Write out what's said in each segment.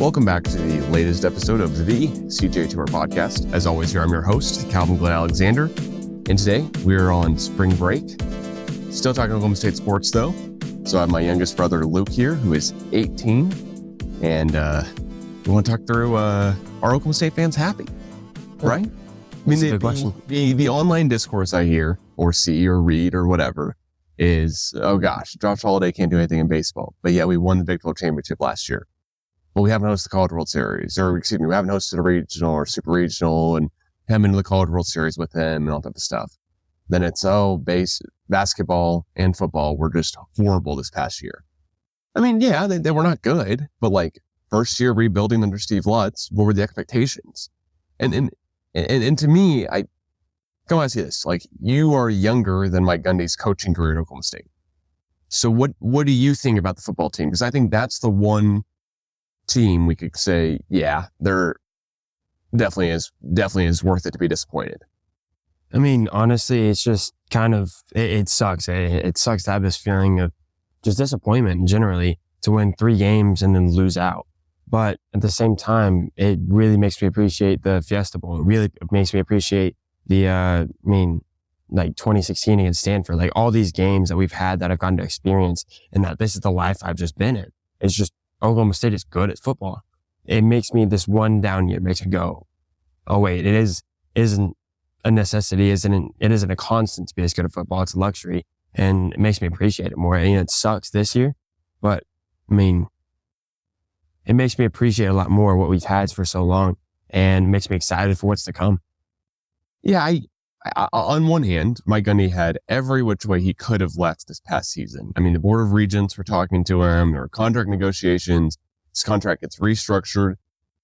Welcome back to the latest episode of the CGA Tour podcast. As always, here I'm your host, Calvin Glenn Alexander. And today we're on spring break. Still talking Oklahoma State sports though. So I have my youngest brother, Luke, here, who is 18. And we want to talk through, are Oklahoma State fans happy? Right? I mean, the online discourse I hear or see or read or whatever is, oh gosh, Josh Holiday can't do anything in baseball. But yeah, we won the Big 12 championship last year. But we haven't hosted the College World Series, we haven't hosted a regional or super regional and haven't been to the College World Series with them and all that type of stuff. Then it's, basketball and football were just horrible this past year. I mean, yeah, they were not good, but like first year rebuilding under Steve Lutz, what were the expectations? And to me, I come on, see this, like you are younger than Mike Gundy's coaching career at Oklahoma State. So what do you think about the football team? Because I think that's the one team we could say, yeah, they're definitely is worth it to be disappointed. I mean, honestly, it's just kind of, it sucks. It sucks to have this feeling of just disappointment generally to win 3 games and then lose out. But at the same time, it really makes me appreciate the Fiesta Bowl. It really makes me appreciate the, 2016 against Stanford, like all these games that we've had that I've gotten to experience and that this is the life I've just been in. It's just, Oklahoma State is good at football. It makes me, this one down year makes me go, oh wait, isn't a necessity, it isn't a constant to be as good at football. It's a luxury, and it makes me appreciate it more. And, it sucks this year, but I mean, it makes me appreciate a lot more what we've had for so long, and makes me excited for what's to come. Yeah, I on one hand, Mike Gundy had every which way he could have left this past season. I mean, the Board of Regents were talking to him. There were contract negotiations. His contract gets restructured.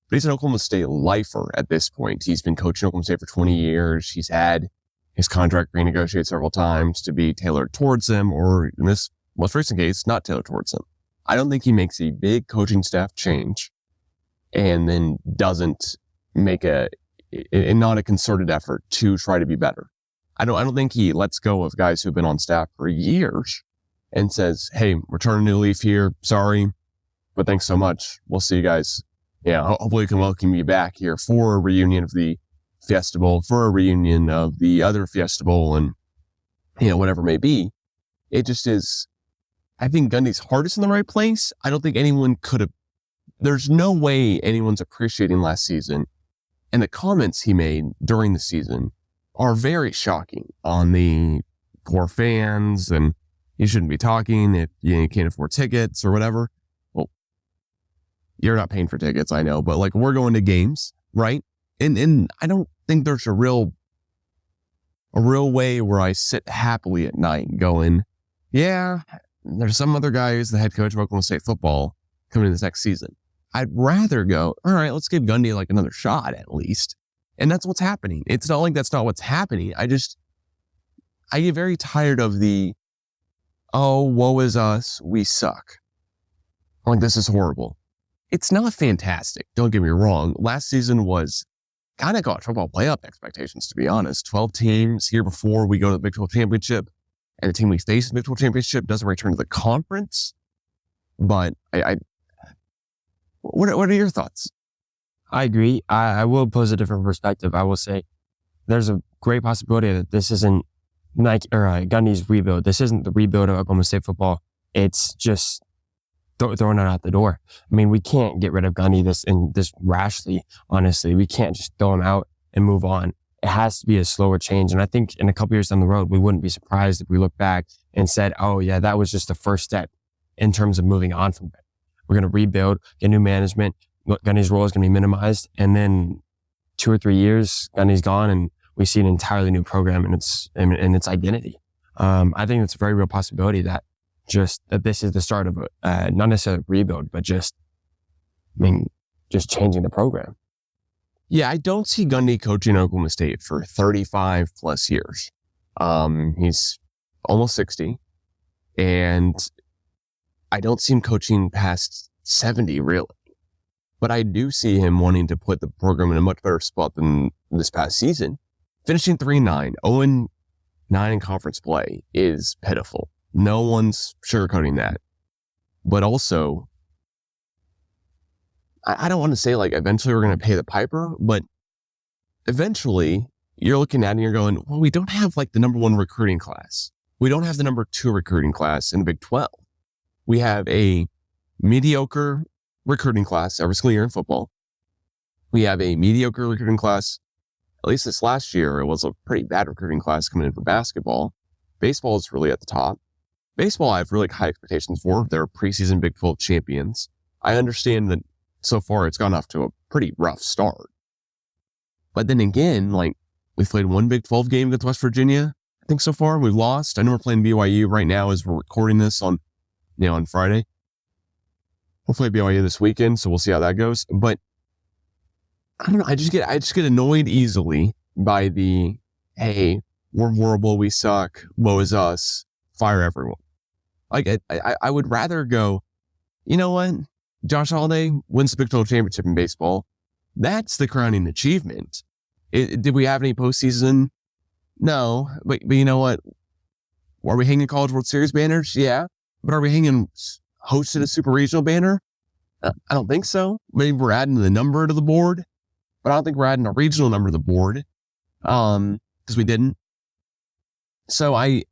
But he's an Oklahoma State lifer at this point. He's been coaching Oklahoma State for 20 years. He's had his contract renegotiated several times to be tailored towards him, or in this most recent case, not tailored towards him. I don't think he makes a big coaching staff change and then doesn't make not a concerted effort to try to be better. I don't think he lets go of guys who've been on staff for years and says, hey, we're turning a new leaf here. Sorry, but thanks so much. We'll see you guys. Yeah, hopefully we can welcome you back here for a reunion of the Fiesta Bowl, for a reunion of the other Fiesta Bowl, and, whatever it may be. It just is, I think Gundy's heart is in the right place. I don't think anyone could have, there's no way anyone's appreciating last season. And the comments he made during the season are very shocking on the poor fans, and you shouldn't be talking if you can't afford tickets or whatever. Well, you're not paying for tickets, I know, but like we're going to games, right? And I don't think there's a real way where I sit happily at night going, yeah, there's some other guy who's the head coach of Oklahoma State football coming in this next season. I'd rather go, all right, let's give Gundy like another shot at least. And that's what's happening. It's not like that's not what's happening. I get very tired of the, oh, woe is us, we suck. Like, this is horrible. It's not fantastic. Don't get me wrong. Last season was kind of college football playoff expectations, to be honest. 12 teams here before we go to the Big 12 championship, and the team we face in the Big 12 championship doesn't return to the conference. But what are your thoughts? I agree. I will pose a different perspective. I will say there's a great possibility that this isn't Gundy's rebuild. This isn't the rebuild of Oklahoma State football. It's just throwing it out the door. I mean, we can't get rid of Gundy this rashly, honestly. We can't just throw him out and move on. It has to be a slower change. And I think in a couple years down the road, we wouldn't be surprised if we look back and said, oh yeah, that was just the first step in terms of moving on from it. We're going to rebuild, get new management. Gundy's role is going to be minimized. And then 2 or 3 years, Gundy's gone and we see an entirely new program and its identity. I think it's a very real possibility that this is the start of not necessarily a rebuild, but just changing the program. Yeah, I don't see Gundy coaching Oklahoma State for 35 plus years. He's almost 60, and I don't see him coaching past 70, really. But I do see him wanting to put the program in a much better spot than this past season. Finishing 3-9, 0-9 in conference play is pitiful. No one's sugarcoating that. But also, I don't want to say like eventually we're going to pay the piper, but eventually you're looking at it and you're going, well, we don't have like the number 1 recruiting class. We don't have the number 2 recruiting class in the Big 12. We have a mediocre recruiting class every single year in football. We have a mediocre recruiting class. At least this last year, it was a pretty bad recruiting class coming in for basketball. Baseball is really at the top. Baseball, I have really high expectations for. They're preseason Big 12 champions. I understand that so far it's gone off to a pretty rough start. But then again, like, we've played 1 Big 12 game against West Virginia. I think so far we've lost. I know we're playing BYU right now as we're recording this on Friday. We'll play BYU this weekend, so we'll see how that goes. But I don't know. I just get annoyed easily by the, hey, we're horrible, we suck, woe is us, fire everyone. Like, I would rather go, you know what? Josh Holiday wins the Big 12 championship in baseball. That's the crowning achievement. Did we have any postseason? No. But you know what? Are we hanging College World Series banners? Yeah. But are we hanging hosted a super regional banner? I don't think so. Maybe we're adding the number to the board, but I don't think we're adding a regional number to the board. Because we didn't. So I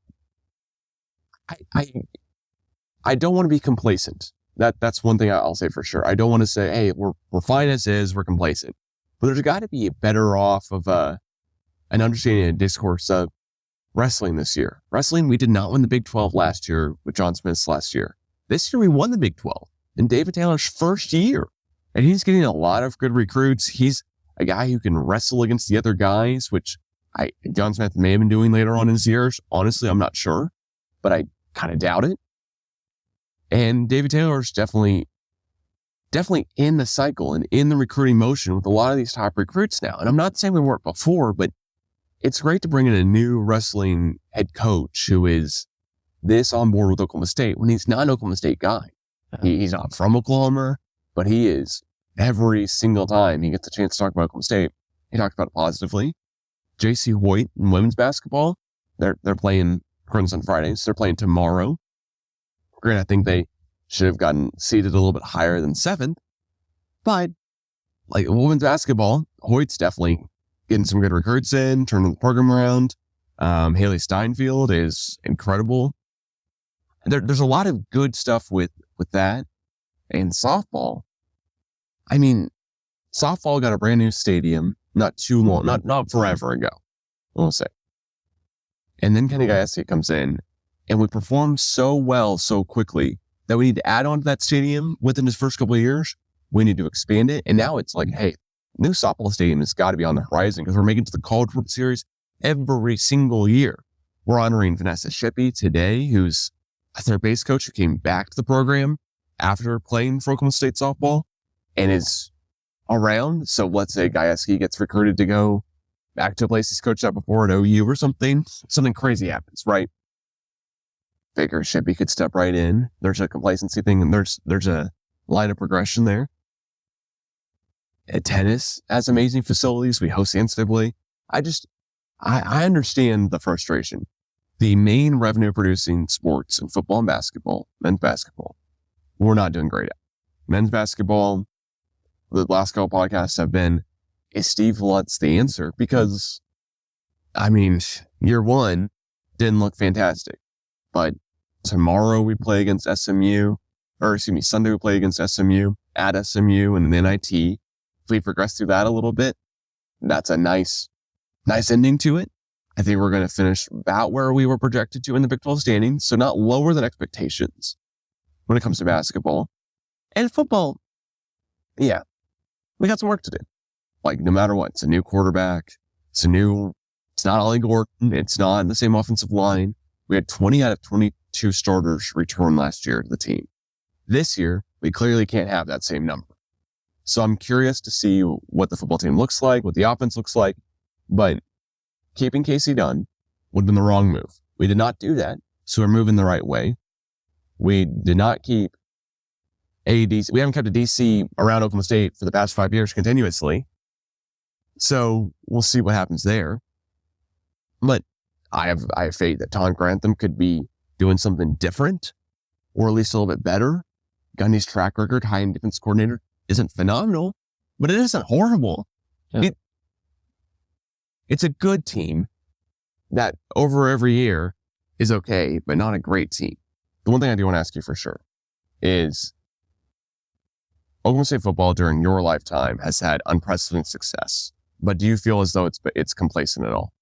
don't want to be complacent. That's one thing I'll say for sure. I don't want to say, hey, we're fine as is, we're complacent. But there's got to be better off of an understanding and discourse of wrestling this year. Wrestling, we did not win the Big 12 last year with John Smith's last year. This year we won the Big 12 in David Taylor's first year. And he's getting a lot of good recruits. He's a guy who can wrestle against the other guys, which John Smith may have been doing later on in his years. Honestly, I'm not sure, but I kind of doubt it. And David Taylor's definitely in the cycle and in the recruiting motion with a lot of these top recruits now. And I'm not saying we weren't before, but it's great to bring in a new wrestling head coach who is this on board with Oklahoma State when he's not an Oklahoma State guy. He's not from Oklahoma, but he is every single time he gets a chance to talk about Oklahoma State. He talks about it positively. J.C. Hoyt in women's basketball, they're playing Crimson Fridays. They're playing tomorrow. Granted, I think they should have gotten seeded a little bit higher than 7th. But like women's basketball, Hoyt's definitely getting some good recruits in, turning the program around. Haley Steinfeld is incredible. There's a lot of good stuff with that. And softball, I mean, softball got a brand new stadium not too long, not forever ago, we'll say. And then Kenny Gajewski comes in, and we performed so well so quickly that we need to add on to that stadium within his first couple of years. We need to expand it. And now it's like, hey, new softball stadium has got to be on the horizon because we're making it to the College World Series every single year. We're honoring Vanessa Shippey today, who's a third base coach who came back to the program after playing for Oklahoma State softball and is around. So let's say Gajewski gets recruited to go back to a place he's coached at before at OU or something crazy happens, right? Figure Shippey could step right in. There's a complacency thing, and there's a line of progression there. At tennis has amazing facilities. We host the NCAA. I understand the frustration. The main revenue producing sports in football and basketball, men's basketball, we're not doing great at. Men's basketball, the last couple podcasts have been, is Steve Lutz the answer? Because, I mean, year one didn't look fantastic. But tomorrow we play against SMU, Sunday we play against SMU, at SMU and the NIT. If we progress through that a little bit, that's a nice ending to it. I think we're going to finish about where we were projected to in the Big 12 standings, so not lower than expectations when it comes to basketball. And football, yeah, we got some work to do. Like, no matter what, it's a new quarterback. It's not Ollie Gordon. It's not the same offensive line. We had 20 out of 22 starters return last year to the team. This year, we clearly can't have that same number. So I'm curious to see what the football team looks like, what the offense looks like. But keeping Casey Dunn would have been the wrong move. We did not do that, so we're moving the right way. We did not keep ADC. We haven't kept a DC around Oklahoma State for the past 5 years continuously. So we'll see what happens there. But I have faith that Tom Grantham could be doing something different, or at least a little bit better. Gundy's track record, high-end defense coordinator. isn't phenomenal, but it isn't horrible. Yeah. It's a good team that over every year is okay, but not a great team. The one thing I do want to ask you for sure is Oklahoma State football during your lifetime has had unprecedented success, but do you feel as though it's complacent at all?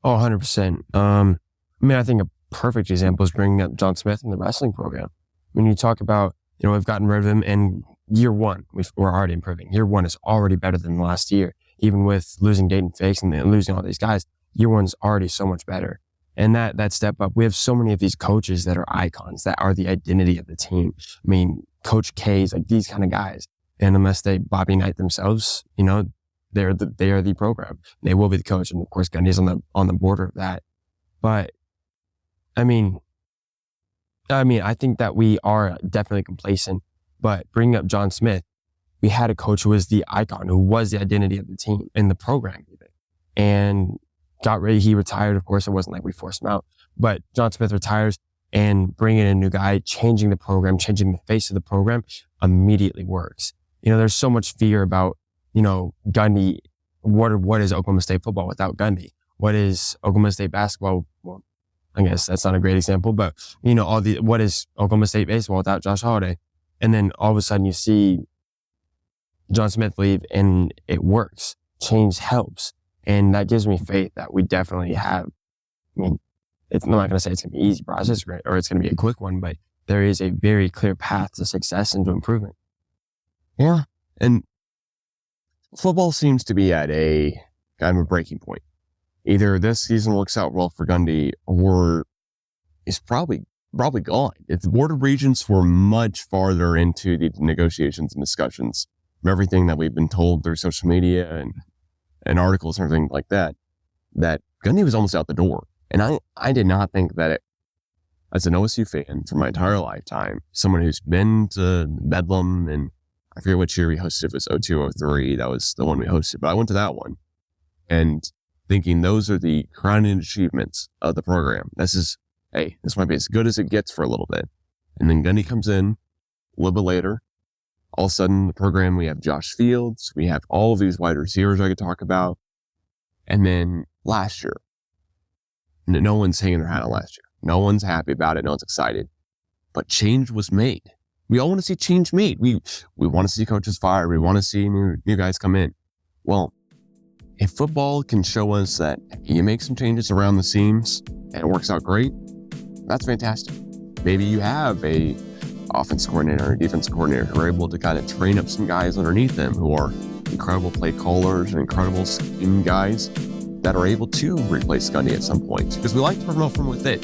Oh, 100%. I mean, I think a perfect example is bringing up John Smith in the wrestling program. When you talk about, we've gotten rid of him, and year one, we're already improving. Year one is already better than last year, even with losing Dayton Fakes and losing all these guys. Year one's already so much better. And that step up, we have so many of these coaches that are icons, that are the identity of the team. I mean, Coach K's, like these kind of guys. And unless they Bobby Knight themselves, they are the program. They will be the coach. And of course, Gundy's on the border of that. But I mean, I think that we are definitely complacent, but bringing up John Smith, we had a coach who was the icon, who was the identity of the team and the program even. And he retired. Of course, it wasn't like we forced him out, but John Smith retires, and bringing in a new guy, changing the program, changing the face of the program immediately works. There's so much fear about, Gundy. What is Oklahoma State football without Gundy? What is Oklahoma State basketball? Well, I guess that's not a great example, but what is Oklahoma State baseball without Josh Holiday? And then all of a sudden you see John Smith leave and it works. Change helps. And that gives me faith that we definitely have. I mean, I'm not going to say it's going to be an easy process or it's going to be a quick one, but there is a very clear path to success and to improvement. Yeah. And football seems to be at a kind of a breaking point. Either this season works out well for Gundy or it's probably gone. If the Board of Regents were much farther into the negotiations and discussions of everything that we've been told through social media and articles and everything like that Gundy was almost out the door. And I did not think that as an OSU fan for my entire lifetime, someone who's been to Bedlam, and I forget which year we hosted, it was 02, 03, that was the one we hosted, but I went to that one and thinking those are the crowning achievements of the program. This might be as good as it gets for a little bit. And then Gundy comes in a little bit later. All of a sudden, the program, we have Josh Fields. We have all of these wide receivers I could talk about. And then last year, no one's hanging their hat on last year. No one's happy about it. No one's excited. But change was made. We all want to see change made. We want to see coaches fired. We want to see new guys come in. Well, if football can show us that you make some changes around the seams and it works out great, that's fantastic. Maybe you have a offense coordinator or defense coordinator who are able to kind of train up some guys underneath them who are incredible play callers and incredible scheme guys that are able to replace Gundy at some point, because we like to promote from within.